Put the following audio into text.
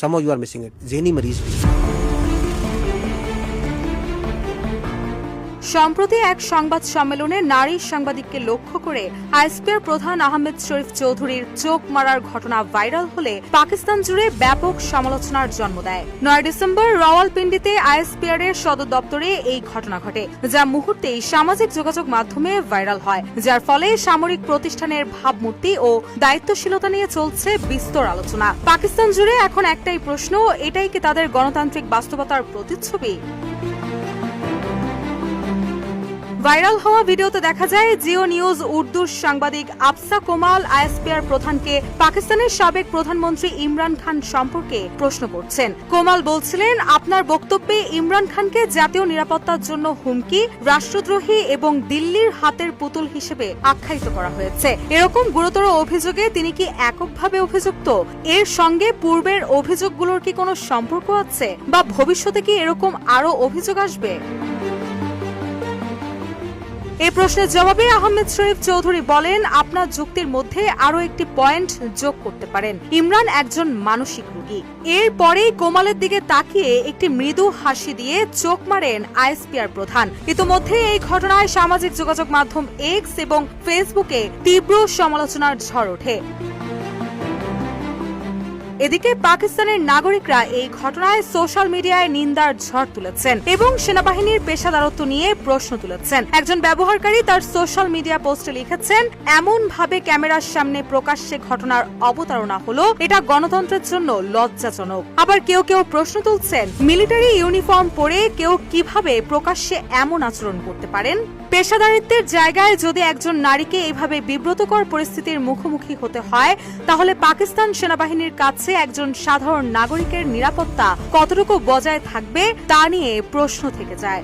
somehow you are missing it. ज़हनी मरीज भी। সম্প্রতি এক সংবাদ সম্মেলনে নারী সাংবাদিককে লক্ষ্য করে আইএসপিআর প্রধান আহমেদ শরীফ চৌধুরীর চোখ মারার ঘটনা ভাইরাল হলে পাকিস্তান জুড়ে ব্যাপক সমালোচনার জন্ম দেয়। 9 ডিসেম্বর রাওয়ালপিন্ডিতে আইএসপিআর এর সদর দপ্তরে এই ঘটনা ঘটে, যা মুহূর্তেই সামাজিক যোগাযোগ মাধ্যমে ভাইরাল হয়, যার ফলে সামরিক প্রতিষ্ঠানের ভাবমূর্তি ও দায়িত্বশীলতা নিয়ে চলছে বিস্তর আলোচনা। পাকিস্তান জুড়ে এখন একটাই প্রশ্ন, এটাই কি তাদের গণতান্ত্রিক বাস্তবতার প্রতিচ্ছবি? ভাইরাল হওয়া ভিডিওতে দেখা যায় জিও নিউজ উর্দুর সাংবাদিক আফসা কোমাল আইএসপিআর প্রধানকে পাকিস্তানের সাবেক প্রধানমন্ত্রী ইমরান খান সম্পর্কে প্রশ্ন করছেন। কোমাল বলছিলেন, আপনার বক্তব্যে ইমরান খানকে জাতীয় নিরাপত্তার জন্য হুমকি, রাষ্ট্রদ্রোহী এবং দিল্লির হাতের পুতুল হিসেবে আখ্যায়িত করা হয়েছে। এরকম গুরুতর অভিযোগে তিনি কি এককভাবে অভিযুক্ত? এর সঙ্গে পূর্বের অভিযোগগুলোর কি কোনো সম্পর্ক আছে, বা ভবিষ্যতে কি এরকম আরো অভিযোগ আসবে? এই প্রশ্নের জবাবে আহমেদ শরীফ চৌধুরী বলেন, আপনার যুক্তির মধ্যে আরো একটি পয়েন্ট যোগ করতে পারেন। ইমরান একজন মানসিক রোগী। এরপরেই কোমালের দিকে তাকিয়ে একটি মৃদু হাসি দিয়ে চোখ মারেন আইএসপিআর প্রধান। ইতোমধ্যে এই ঘটনায় সামাজিক যোগাযোগ মাধ্যম এক্স এবং ফেসবুকে তীব্র সমালোচনার ঝড় ওঠে। এদিকে পাকিস্তানের নাগরিকরা এই ঘটনায় সোশ্যাল মিডিয়ায় নিন্দার ঝড় তুলেছেন এবং সেনাবাহিনীর পেশাদারত্ব নিয়ে প্রশ্ন তুলেছেন। একজন ব্যবহারকারী তার সোশ্যাল মিডিয়া পোস্টে লিখেছেন, এমন ভাবে ক্যামেরার সামনে প্রকাশ্যে ঘটনার অবতারণা হলো, এটা গণতন্ত্রের জন্য লজ্জাজনক। আবার কেউ কেউ প্রশ্ন তুলছেন, মিলিটারি ইউনিফর্ম পরে কেউ কিভাবে প্রকাশ্যে এমন আচরণ করতে পারেন? পেশাদারিত্বের জায়গায় যদি একজন নারীকে এভাবে বিব্রতকর পরিস্থিতির মুখোমুখি হতে হয়, তাহলে পাকিস্তান সেনাবাহিনীর কাছে একজন সাধারণ নাগরিকের নিরাপত্তা কতটুকু বজায় থাকবে তা নিয়ে প্রশ্ন থেকে যায়।